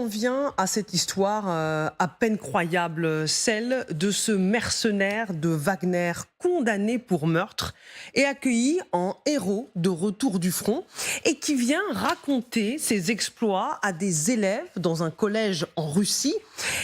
vient à cette histoire à peine croyable, celle de ce mercenaire de Wagner condamné pour meurtre et accueilli en héros de retour du front et qui vient raconter ses exploits à des élèves dans un collège en Russie.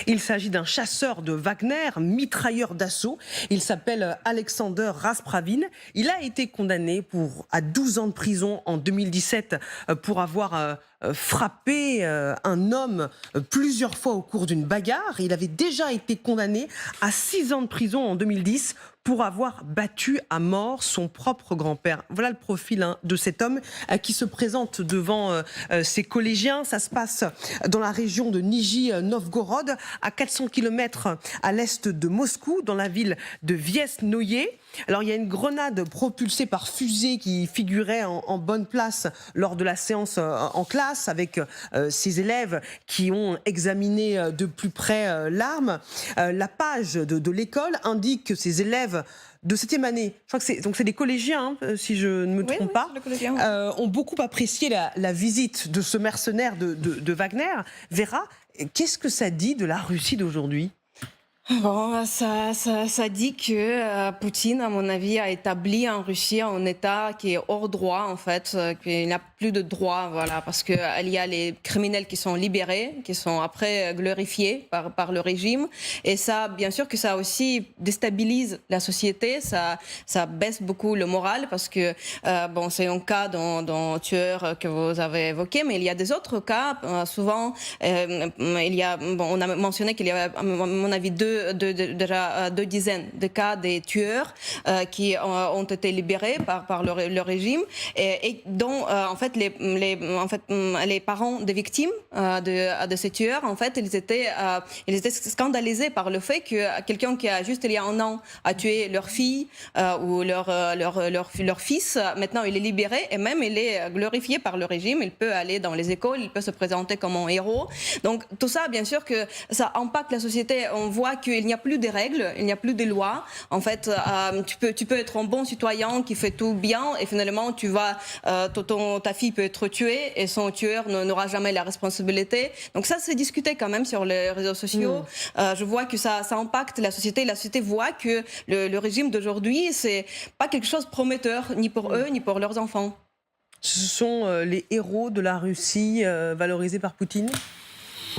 Il s'agit d'un chasseur de Wagner, mitrailleur d'assaut. Il s'appelle Alexander Raspravin. Il a été condamné à 12 ans de prison en 2017 pour avoir frappé un homme plusieurs fois au cours d'une bagarre. Il avait déjà été condamné à 6 ans de prison en 2010 pour avoir battu à mort son propre grand-père. Voilà le profil de cet homme qui se présente devant ses collégiens. Ça se passe dans la région de Nijni-Novgorod, à 400 km à l'est de Moscou, dans la ville de Viesnoye. Alors il y a une grenade propulsée par fusée qui figurait en bonne place lors de la séance en classe avec ces élèves qui ont examiné de plus près l'arme. La page de l'école indique que ces élèves de 7e année, je crois que c'est des collégiens, si je ne me trompe pas, ont beaucoup apprécié la visite de ce mercenaire de Wagner. Vera, qu'est-ce que ça dit de la Russie d'aujourd'hui ? Bon, ça dit que Poutine, à mon avis, a établi en Russie un État qui est hors droit, en fait, qu'il n'a plus de droit, voilà, parce qu'il y a les criminels qui sont libérés, qui sont après glorifiés par le régime. Et ça, bien sûr que ça aussi déstabilise la société, ça baisse beaucoup le moral, parce que, bon, c'est un cas dans tueur que vous avez évoqué, mais il y a des autres cas, souvent, on a mentionné qu'il y avait, à mon avis, déjà 2 dizaines de cas des tueurs qui ont été libérés par le régime et dont en fait les parents des victimes de ces tueurs, en fait ils étaient scandalisés par le fait que quelqu'un qui a juste il y a un an a tué leur fille ou leur fils, maintenant il est libéré et même il est glorifié par le régime, il peut aller dans les écoles, il peut se présenter comme un héros. Donc tout ça, bien sûr que ça impacte la société. On voit qu'il n'y a plus de règles, il n'y a plus de lois. En fait, tu peux être un bon citoyen qui fait tout bien et finalement ta fille peut être tuée et son tueur n'aura jamais la responsabilité. Donc ça, c'est discuté quand même sur les réseaux sociaux. Je vois que ça impacte la société. La société voit que le régime d'aujourd'hui, c'est pas quelque chose de prometteur, ni pour eux, ni pour leurs enfants. Ce sont les héros de la Russie valorisés par Poutine ?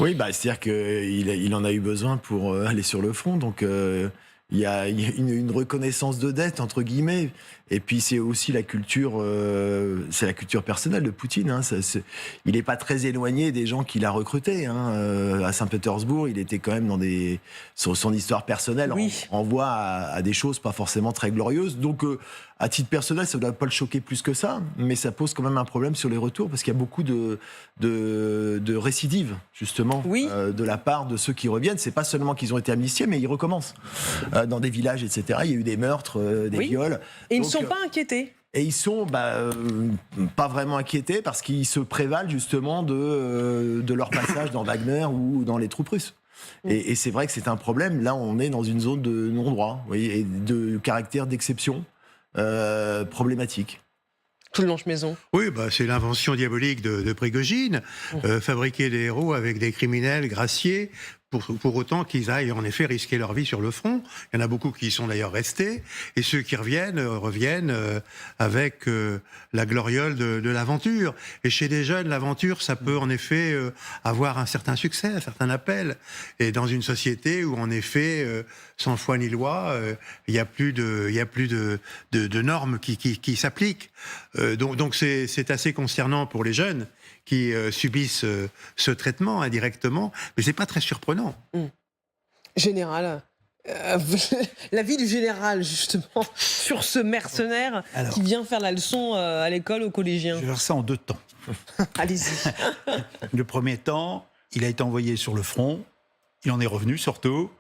Oui, c'est-à-dire qu'il en a eu besoin pour aller sur le front, donc il y a une reconnaissance de dette, entre guillemets, et puis c'est aussi la culture personnelle de Poutine. Hein. Il n'est pas très éloigné des gens qu'il a recrutés. Hein. À Saint-Pétersbourg, il était quand même dans son histoire personnelle, oui. renvoie à des choses pas forcément très glorieuses, donc à titre personnel, ça ne doit pas le choquer plus que ça, mais ça pose quand même un problème sur les retours, parce qu'il y a beaucoup de récidives, justement, oui. De la part de ceux qui reviennent. C'est pas seulement qu'ils ont été amnistiés, mais ils recommencent. Dans des villages, etc. Il y a eu des meurtres, des viols. Et ils ne sont pas inquiétés. Et ils sont pas vraiment inquiétés, parce qu'ils se prévalent, justement, de leur passage dans Wagner ou dans les troupes russes. Et c'est vrai que c'est un problème. Là, on est dans une zone de non-droit, et de caractère d'exception. Problématique. Claude Blanche-Maison. Oui, c'est l'invention diabolique de Prigojine, fabriquer des héros avec des criminels graciés, pour autant qu'ils aillent en effet risquer leur vie sur le front. Il y en a beaucoup qui y sont d'ailleurs restés, et ceux qui reviennent avec la gloriole de l'aventure. Et chez des jeunes, l'aventure, ça peut en effet avoir un certain succès, un certain appel. Et dans une société où en effet, sans foi ni loi, il y a plus de normes qui s'appliquent. Donc c'est assez concernant pour les jeunes qui subissent ce traitement indirectement, mais c'est pas très surprenant. Général, l'avis du général, justement, sur ce mercenaire qui vient faire la leçon à l'école aux collégiens. Je vais faire ça en 2 temps. Allez-y. Le premier temps, il a été envoyé sur le front, il en est revenu surtout,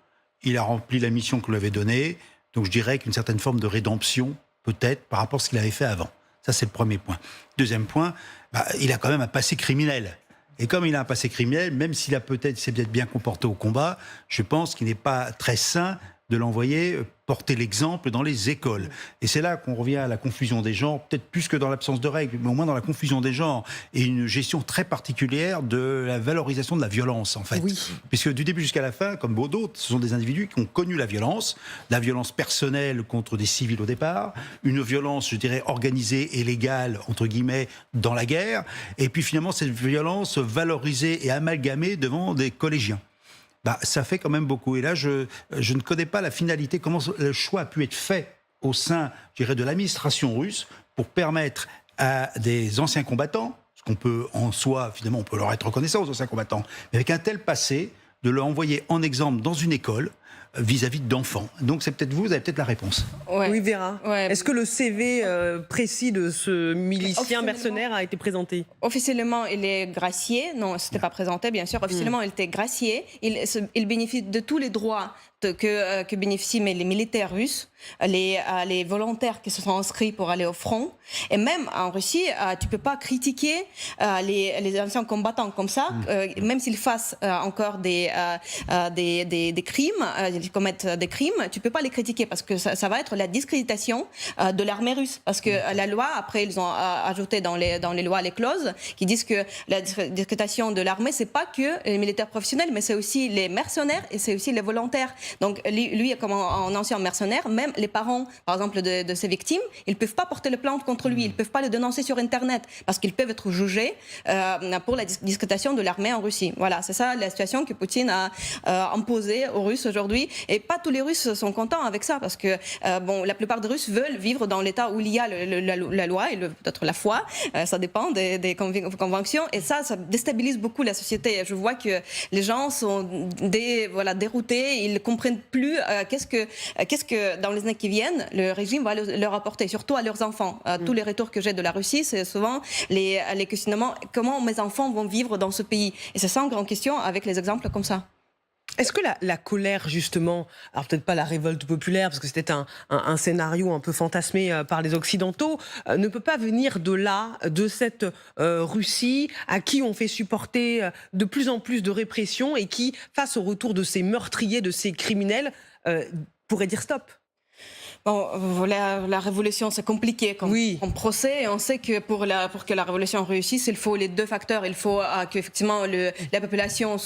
il a rempli la mission qu'on lui avait donnée, donc je dirais qu'une certaine forme de rédemption, peut-être, par rapport à ce qu'il avait fait avant. Ça, c'est le premier point. Deuxième point, il a quand même un passé criminel. Et comme il a un passé criminel, même s'il s'est peut-être bien comporté au combat, je pense qu'il n'est pas très sain de l'envoyer porter l'exemple dans les écoles. Et c'est là qu'on revient à la confusion des genres, peut-être plus que dans l'absence de règles, mais au moins dans la confusion des genres et une gestion très particulière de la valorisation de la violence, en fait. Oui. Puisque du début jusqu'à la fin, comme beaucoup d'autres, ce sont des individus qui ont connu la violence personnelle contre des civils au départ, une violence, je dirais, organisée et légale, entre guillemets, dans la guerre, et puis finalement cette violence valorisée et amalgamée devant des collégiens. Ça fait quand même beaucoup. Et là, je ne connais pas la finalité, comment le choix a pu être fait au sein, je dirais, de l'administration russe pour permettre à des anciens combattants, ce qu'on peut en soi, finalement, on peut leur être reconnaissant aux anciens combattants, mais avec un tel passé, de leur envoyer en exemple dans une école vis-à-vis d'enfants. Donc c'est peut-être vous avez peut-être la réponse. Ouais. Oui, Vera. Ouais. Est-ce que le CV précis de ce milicien mercenaire a été présenté? Officiellement, il est gracié. Non, ce n'était pas présenté, bien sûr. Officiellement, il était gracié. Il bénéficie de tous les droits que bénéficient les militaires russes, les volontaires qui se sont inscrits pour aller au front. Et même en Russie, tu ne peux pas critiquer les anciens combattants comme ça, même s'ils fassent encore des crimes, ils commettent des crimes, tu ne peux pas les critiquer parce que ça va être la discréditation de l'armée russe. Parce que la loi, après, ils ont ajouté dans les lois les clauses qui disent que la discréditation de l'armée, ce n'est pas que les militaires professionnels, mais c'est aussi les mercenaires et c'est aussi les volontaires. Donc lui, comme un ancien mercenaire, même les parents, par exemple, de ses victimes, ils ne peuvent pas porter le plainte contre lui, ils ne peuvent pas le dénoncer sur Internet parce qu'ils peuvent être jugés pour la discréditation de l'armée en Russie. Voilà, c'est ça la situation que Poutine a imposée aux Russes aujourd'hui. Et pas tous les Russes sont contents avec ça parce que la plupart des Russes veulent vivre dans l'état où il y a la loi et peut-être la foi. Ça dépend des convictions. Et ça déstabilise beaucoup la société. Je vois que les gens sont déroutés, ils comprennent plus qu'est-ce que dans les années qui viennent le régime va leur apporter, surtout à leurs enfants. Tous les retours que j'ai de la Russie, c'est souvent les questionnements, comment mes enfants vont vivre dans ce pays. Et c'est ça en grande question avec les exemples comme ça. Est-ce que la colère, justement, alors peut-être pas la révolte populaire, parce que c'était un scénario un peu fantasmé par les Occidentaux, ne peut pas venir de là, de cette Russie à qui on fait supporter de plus en plus de répression et qui, face au retour de ces meurtriers, de ces criminels, pourrait dire stop? Bon, la révolution, c'est compliqué comme procès. Et on sait que pour que la révolution réussisse, il faut les deux facteurs. Il faut qu'effectivement la population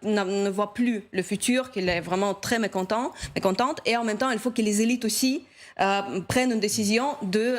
ne voit plus le futur, qu'elle est vraiment très mécontente. Et en même temps, il faut que les élites aussi prennent une décision de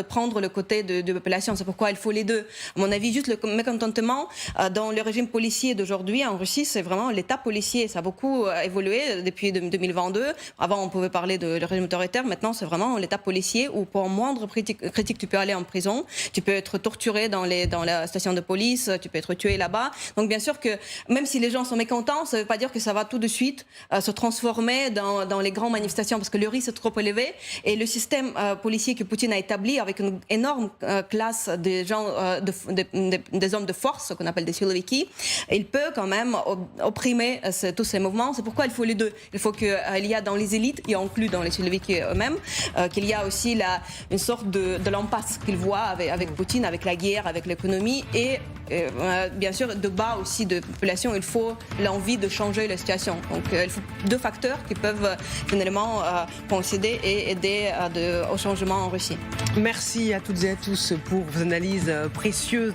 prendre le côté de population. C'est pourquoi il faut les deux. À mon avis, juste le mécontentement dans le régime policier d'aujourd'hui en Russie, c'est vraiment l'état policier. Ça a beaucoup évolué depuis 2022. Avant, on pouvait parler de régime autoritaire. Maintenant, c'est vraiment l'état policier où pour moindre critique, tu peux aller en prison. Tu peux être torturé dans la station de police. Tu peux être tué là-bas. Donc, bien sûr que même si les gens sont mécontents, ça ne veut pas dire que ça va tout de suite se transformer dans les grandes manifestations parce que le risque est trop élevé. Et le système policier que Poutine a établi avec une énorme classe de gens, des hommes de force, qu'on appelle des siloviki, il peut quand même opprimer tous ces mouvements. C'est pourquoi il faut les deux. Il faut qu'il y a dans les élites, et inclus dans les siloviki eux-mêmes, qu'il y a aussi une sorte de l'impasse qu'ils voient avec Poutine, avec la guerre, avec l'économie et bien sûr de bas aussi de population. Il faut l'envie de changer la situation. Donc il faut deux facteurs qui peuvent finalement coïncider et aider au changement en Russie. Merci à toutes et à tous pour vos analyses précieuses.